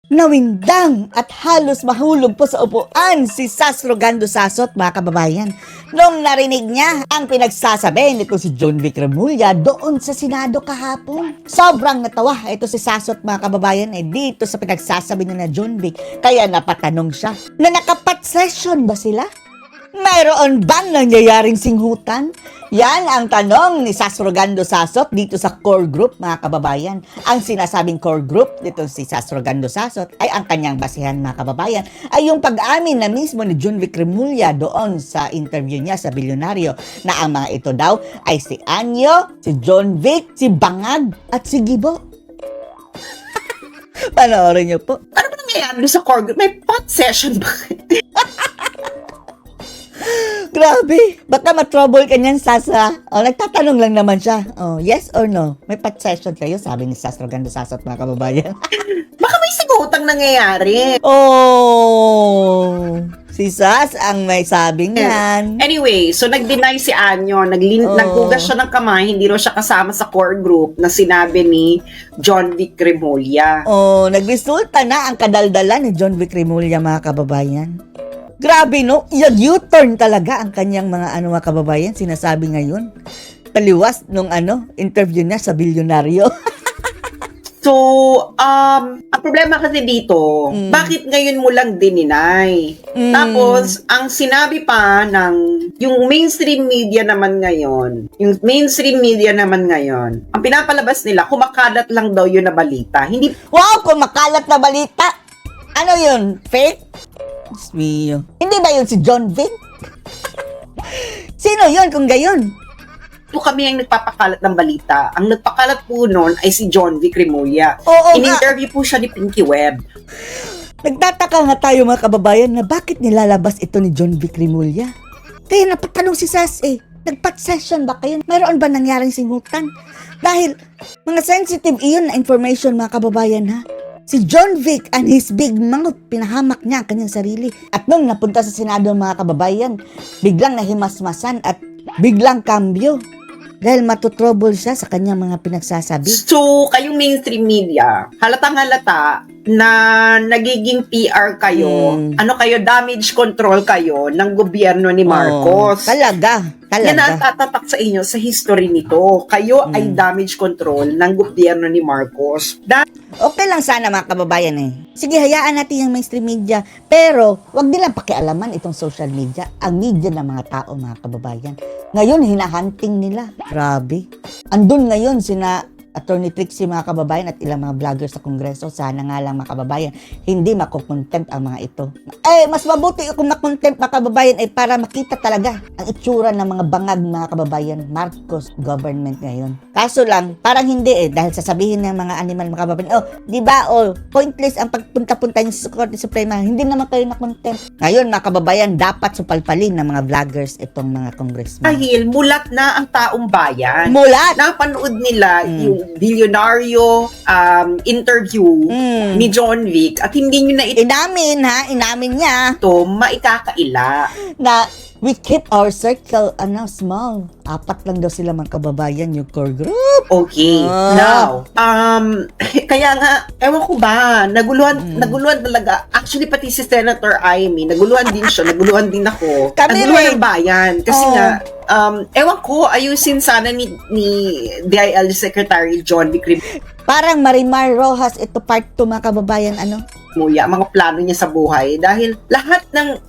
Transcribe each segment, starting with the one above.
Nawindang at halos mahulog po sa upuan si Sas Rogando Sasot, mga kababayan, nung narinig niya ang pinagsasabi nito si John Vic Remulla doon sa Senado kahapon. Sobrang natawa ito si Sasot, mga kababayan, dito sa pinagsasabi niya na John Vic, kaya napatanong siya na nakapat session ba sila? Mayroon bang nangyayaring singhutan? Yan ang tanong ni Sas Rogando Sasot dito sa core group, mga kababayan. Ang sinasabing core group dito si Sas Rogando Sasot ay ang kanyang basihan, mga kababayan, ay yung pag-amin na mismo ni John Vic Remulla doon sa interview niya sa Bilyonaryo na ang mga ito daw ay si Anyo, si John Vic, si Bangag at si Gibo. Panoorin niyo po. Ano ba nangyayari sa core group? May pot session ba? Grabe, baka matrouble ka niyan, Sasa. Nagtatanong lang naman siya. Yes or no? May pat session kayo, sabi ni Sas Rogando Sasot, mga kababayan. Baka may sigutang nangyayari. Si Sas ang may sabing yan. Anyway, so nag-deny si Anyo, naghugas siya ng kamay, hindi raw siya kasama sa core group na sinabi ni John Vic Remulla. Nagresulta na ang kadaldalan ni John Vic Remulla, mga kababayan. Grabe, no? U-turn talaga ang kanyang mga mga kababayan, sinasabi ngayon. Taliwas nung interview niya sa Bilyonaryo. So, ang problema kasi dito, bakit ngayon mo lang dininay? Tapos, ang sinabi pa ng yung mainstream media naman ngayon, ang pinapalabas nila, kumakalat lang daw yun na balita. Hindi. Wow, kumakalat na balita! Ano yun? Fake? Hindi ba yun si John Vic? Sino yun kung gayon? Po kami ang nagpapakalat ng balita. Ang nagpakalat po noon ay si John Vic Remulla. In-interview po siya ni Pinky Webb. Nagtataka nga tayo, mga kababayan, na bakit nilalabas ito ni John Vic Remulla? Kaya napatanong si Sas nagpat session ba kayo? Mayroon ba nangyaring singhutan? Dahil mga sensitive iyon na information, mga kababayan, ha? Si John Vic and his big mouth, pinahamak niya ang kanyang sarili. At nung napunta sa Senado, mga kababayan, biglang nahimasmasan at biglang kambyo. Dahil matutrouble siya sa kanyang mga pinagsasabi. So, kayong mainstream media, halatang-halata na nagiging PR kayo, damage control kayo ng gobyerno ni Marcos. Talaga. Yan ang tatatak sa inyo sa history nito. Kayo ay damage control ng gobyerno ni Marcos. Okay lang sana, mga kababayan Sige, hayaan natin yung mainstream media. Pero, wag nilang pakialaman itong social media. Ang media ng mga tao, mga kababayan. Ngayon, hinahunting nila. Grabe. Andun ngayon sina Attorney Trixie, mga kababayan, at ilang mga vloggers sa Kongreso. Sana nga lang, mga kababayan, hindi makukontempt ang mga ito. Mas mabuti kung makontempt, mga kababayan, para makita talaga ang itsura ng mga bangag, mga kababayan, Marcos government ngayon. Kaso lang, parang hindi dahil sasabihin ng mga animal, mga kababayan, di ba, pointless ang pagpunta-punta niyo sa Korte Suprema, hindi naman kayo na-contempt. Ngayon, mga kababayan, dapat supalpalin ng mga vloggers itong mga congressmen. Dahil mulat na ang taong bayan. Mulat! Napanood nila yung Bilyonaryo interview ni John Vic at hindi nyo na inamin niya ito maikakaila na we keep our circle small. 4 lang daw sila, mga kababayan, yung core group. Okay. Now, kaya nga, ewan ko ba, naguluhan talaga. Actually, pati si Senator Amy, naguluhan din siya, naguluhan din ako. Naguluhan ng bayan. Kasi nga, ewan ko, ayusin sana ni DIL Secretary John Vic Remulla. Parang Marimar Rojas, ito part 2, mga kababayan, mga plano niya sa buhay. Dahil lahat ng,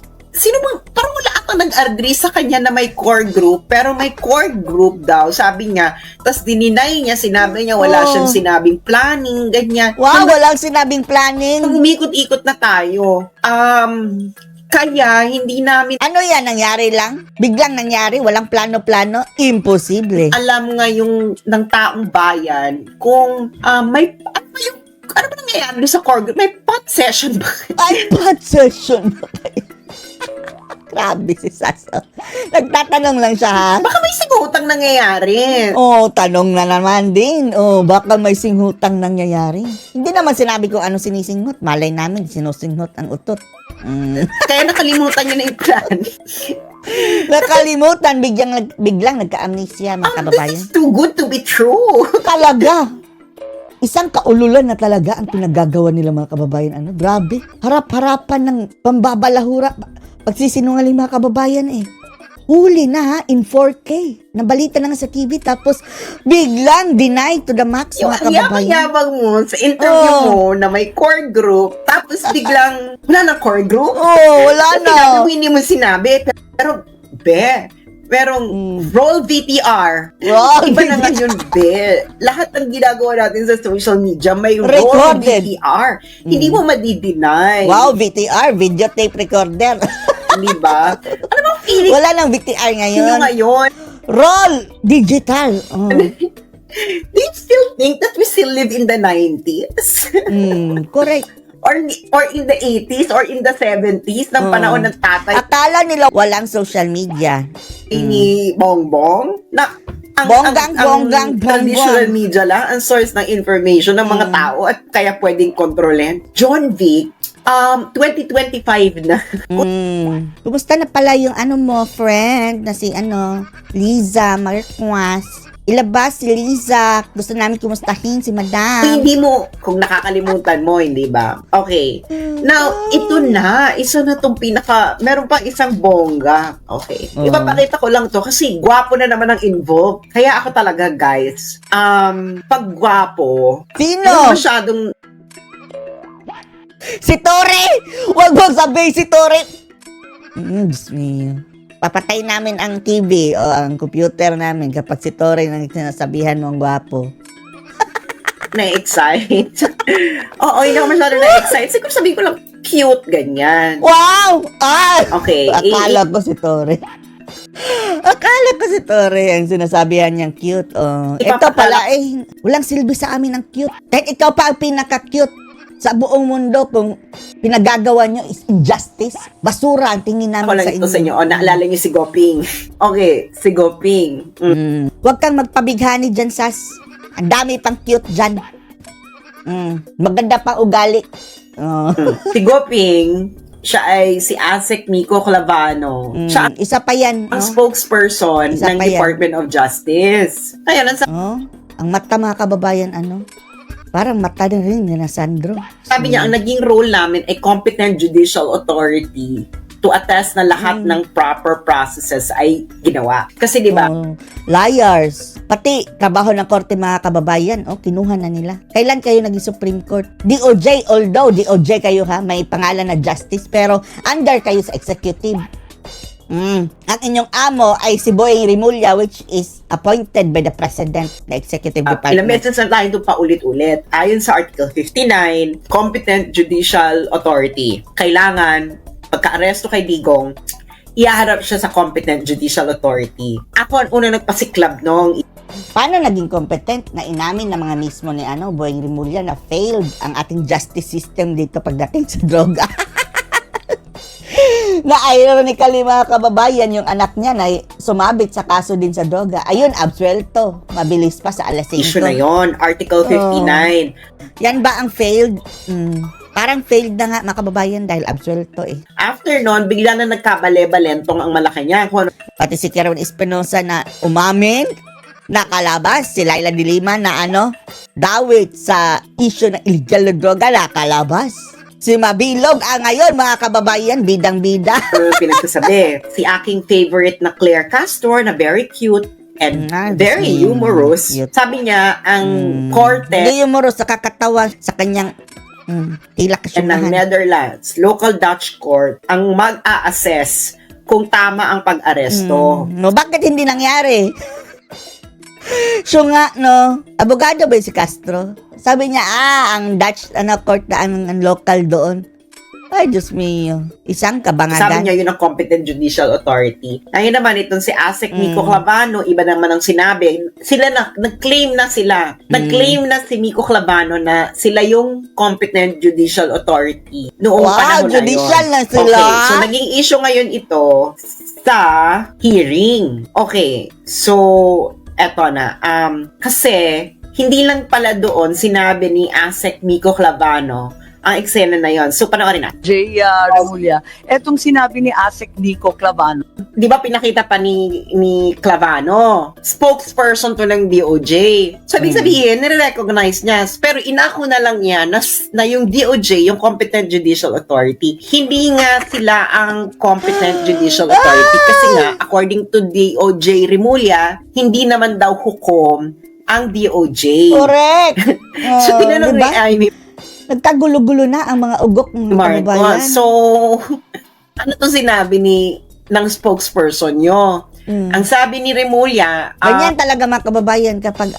parang wala ata nag-agree sa kanya na may core group, pero may core group daw, sabi niya, tas dininay niya, sinabi niya, wala siyang sinabing planning, ganyan. Wow, walang sinabing planning. Umikot-ikot na tayo. Kaya, hindi namin nangyari lang? Biglang nangyari, walang plano-plano? Imposible. alam nga yung ng taong bayan kung ano ba nangyayari sa core group? May pot session ba? Ay, pot session ba kayo? Grabe si Saso. Nagtatanong lang siya, ha? Baka may singutang nangyayari. Tanong na naman din. Baka may singhutang nangyayari. Hindi naman sinabi ko ano sinisinghot. Malay namin, sinusinghot ang utot. Kaya nakalimutan niya na yung plan. Nakalimutan, biglang nagka-amnesia, mga kababayan. This is too good to be true. Talaga. Isang kaululan na talaga ang pinagagawa nila mga kababayan. Ano, grabe. Harap-harapan ng pambabalahura. Pagsisinungaling mga kababayan eh. Huli na ha, in 4K. Nabalita na nga sa TV, tapos biglang deny to the max Yung mga ang kababayan. yabang-yabang mo sa interview mo na may core group, tapos biglang, wala na core group? Wala na. Kasi hindi mo sinabi, pero, merong roll VTR. Roll Iba na VTR. ngayon, lahat ng ginagawa natin sa social media, may roll Recorded. VTR. Hindi mo madi-deny. Wow, VTR, videotape recorder. Di ba? Ano bang feeling Wala nang VTR nyo ngayon. ngayon? Roll digital. Do you still think that we still live in the 90s? Correct. Or in the 80s or in the 70s ng panahon ng tatay Akala nila walang social media. ni Bongbong na Bonggang, traditional media lang ang source ng information ng mga tao at kaya pwedeng kontrolin. John Vic, 2025 na. Kumusta na pala yung mo, friend, na si Liza Marquez? Ilabas si Liza. Gusto namin kumustahin si Madam. Hindi mo, kung nakakalimutan mo, hindi ba? Okay. Now, ito na. Isa na tong meron pang isang bongga. Okay. Ipapakita ko lang to kasi gwapo na naman ang involved. Kaya ako talaga, guys, pag gwapo, Sino? masyadong Si Tore! Huwag mo sabihin si Tore! Diyos mio. Papatay namin ang TV o ang computer namin kapag si Tore nang sinasabihan mo ang gwapo. na-excite. Oo, hindi ako masyadong na-excite. Siguro sabihin ko lang, cute, ganyan. Wow! Okay. Akala ko si Tore. Akala ko si Tore ang sinasabihan niyang cute. Ito pala walang silbi sa amin ang cute. Kahit ikaw pa ang pinaka-cute sa buong mundo kung pinagagawa niyo is injustice. Basura ang tingin namin Ako lang sa ito inyo. sa inyo. Naalala niyo si Goping. Okay, si Goping. Huwag kang magpabighani dyan, Sas. Ang dami pang cute dyan. Maganda pang ugali. Si Goping, siya ay si Asek Miko Clavano. Siya Isa pa yan. ang spokesperson Isa ng pa yan. Department of Justice. Ayan, Ang mata mga kababayan, parang mata na rin ni na Sandro. sabi niya, ang naging role namin ay competent judicial authority to attest na lahat ng proper processes ay ginawa. Kasi di ba, Liars. Pati trabaho ng korte mga kababayan, kinuha na nila. Kailan kayo naging Supreme Court? DOJ, although DOJ kayo may pangalan na justice, pero under kayo sa executive. Ang inyong amo ay si Boying Rimulya, which is appointed by the President, the Executive ilang Department. beses na tayo doon paulit-ulit. Ayon sa Article 59, competent judicial authority. Kailangan, pagka-aresto kay Digong, iharap siya sa competent judicial authority. Ako ang una nagpasiklab nung Paano naging competent na inamin ng mga mismo ni Boying Rimulya na failed ang ating justice system dito pagdating sa droga? Na ironically mga kababayan, yung anak niya na sumabit sa kaso din sa droga. Ayun, absuelto. Mabilis pa sa alas 5. issue na yon, Article 59. Yan ba ang failed? Parang failed na nga mga kababayan dahil absuelto After nun, bigla na nagkabale-balentong ang Malacanang. Kung ano Pati si Karen Espinosa na umamin, nakalabas. Si Laila de Lima na dawit sa issue ng illegal na droga, nakalabas. Si Mabilog ngayon mga kababayan, bidang-bida. pinagsasabi. Si aking favorite na Claire Castor na very cute and very humorous. Cute. Sabi niya, ang korte Hindi humorous, nakakatawa sa kanyang tila ng kasyunahan. Netherlands, local Dutch court, ang mag-a-assess kung tama ang pag-aresto. No, bakit hindi nangyari? Siya nga, abogado ba si Castro? Sabi niya, ang Dutch court na ang local doon. Ay, Diyos mio. Isang kabangagan. Sabi niya, yun ang competent judicial authority. Ngayon naman, itong si Asek Miko Clavano, iba naman ang sinabi. Sila nag-claim na sila. Nag-claim na si Miko Clavano na sila yung competent judicial authority. Noong panahon judicial na yun. na sila. Okay, so naging issue ngayon ito sa hearing. Okay, so eto na. Kasi, hindi lang pala doon sinabi ni Asek Miko Clavano ang eksena na yon. So, panoorin na. Remulla. Etong sinabi ni Asek Nico Clavano. Di ba pinakita pa ni Clavano, spokesperson to ng DOJ. So, ibig sabihin, nire-recognize niya. Pero inako na lang niya na yung DOJ, yung Competent Judicial Authority, hindi nga sila ang Competent Judicial Authority. Kasi nga, according to DOJ Remulla, hindi naman daw hukom ang DOJ. Correct. So, tinanong diba? ni Amy Nagkagulo-gulo na ang mga ugok ng mga kababayan. So, ano to sinabi ng spokesperson nyo? Ang sabi ni Remulla, Ganyan talaga mga kababayan kapag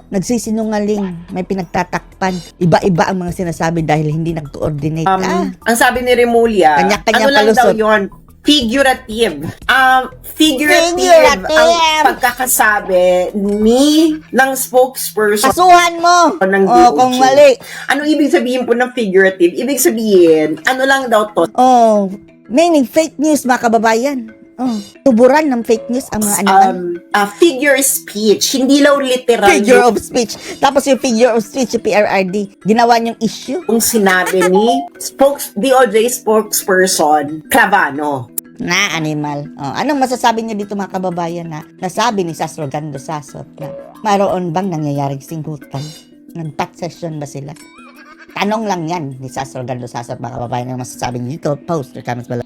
nagsisinungaling, may pinagtatakpan. Iba-iba ang mga sinasabi dahil hindi nag-coordinate. ang sabi ni Remulla, Kanya-kanyang ano lang daw palusot. yun? Figurative. Figurative Figurative. ang pagkakasabi ng spokesperson Kasuhan mo! ng O, DOJ. kung mali. Ano ibig sabihin po ng figurative? Ibig sabihin, ano lang daw to? Oh, meaning fake news mga kababayan. Oh, tuburan ng fake news ang mga Figure speech. Hindi lang literal. figure of speech. Tapos yung figure of speech, yung PRRD, ginawa niyong issue. Kung sinabi ni DOJ spokesperson Clavano. Na animal. Oh, anong masasabi niyo dito mga kababayan na nasabi ni Sastro Gando Sasot na mayroon bang nangyayaring singkutan? Nag-pat session ba sila? Tanong lang yan ni Sastro Gando Sasot mga kababayan. Ano masasabi niyo dito? Post or comments below.